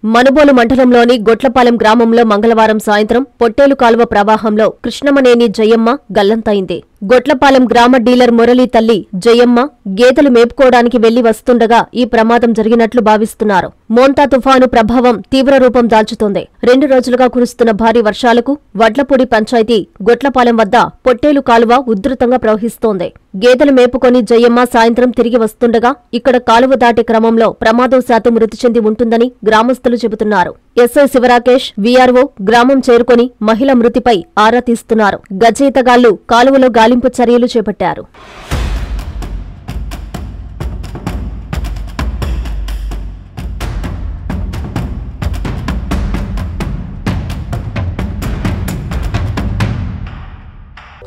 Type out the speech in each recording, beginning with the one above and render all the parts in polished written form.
మనుబోలు మండలంలోని గొట్లపాలెం గ్రామంలో మంగళవారం సాయంత్రం పొట్టేలు కాలువ ప్రవాహంలో కృష్ణమనేని జయమ్మ గల్లంతైంది. గొట్లపాలెం గ్రామ డీలర్ మురళీ తల్లి జయమ్మ గేదెలు మేపుకోవడానికి వెళ్లి వస్తుండగా ఈ ప్రమాదం జరిగినట్లు భావిస్తున్నారు. మోంతా తుఫాను ప్రభావం తీవ్ర రూపం దాల్చుతోంది. 2 రోజులుగా కురుస్తున్న భారీ వర్షాలకు వడ్లపూడి పంచాయతీ గొట్లపాలెం వద్ద పొట్టేలు కాలువ ఉధృతంగా ప్రవహిస్తోంది. గేదెలు మేపుకొని జయమ్మ సాయంత్రం తిరిగి వస్తుండగా ఇక్కడ కాలువ దాటే క్రమంలో ప్రమాదవశాత్తు మృతి చెంది ఉంటుందని గ్రామస్తులు చెబుతున్నారు. ఎస్ఐ శివరాకేష్, వీఆర్ఓ గ్రామం చేరుకొని మహిళ మృతిపై ఆరా తీస్తున్నారు. గజయితగాళ్లు కాలువలో గాలింపు చర్యలు చేపట్టారు.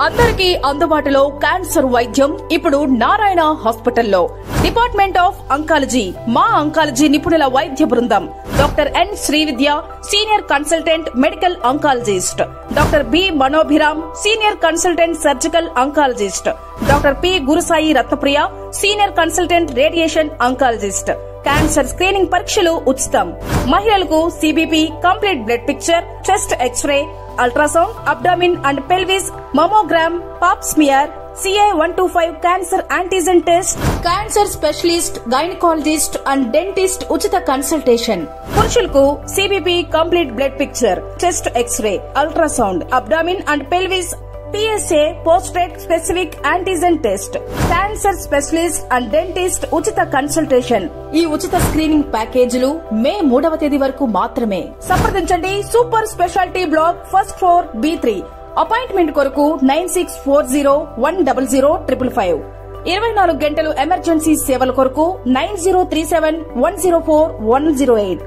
అందరికీ అందుబాటులో క్యాన్సర్ వైద్యం ఇప్పుడు నారాయణ హాస్పిటల్లో. డిపార్ట్మెంట్ ఆఫ్ అంకాలజీ, మా అంకాలజీ నిపుణుల వైద్య బృందం. Doctor N Srividya, senior consultant medical oncologist. Doctor B Manobhiram, senior consultant surgical oncologist. Doctor P Gurusai Ratnapriya, senior consultant radiation oncologist. Cancer screening పరీక్షలు ఉచితం. మహిళలకు CBP, complete blood picture, chest X ray, ultrasound, abdomen and pelvis, mammogram, pap smear, CA-125 cancer antigen test, cancer specialist, gynaecologist and dentist ఉచిత consultation. పురుషులకు CBP, complete blood picture, chest X ray, ultrasound, abdomen and pelvis, PSA పోస్ట్రేట్ specific antigen test, cancer specialist and dentist ఉచిత consultation. ఈ ఉచిత screening ప్యాకేజీలు మే 3వ తేదీ వరకు మాత్రమే. సంప్రదించండి super speciality block, first floor, B3. Appointment కొరకు 9640100555. 24 గంటలు ఎమర్జెన్సీ సేవల కొరకు 9037104108.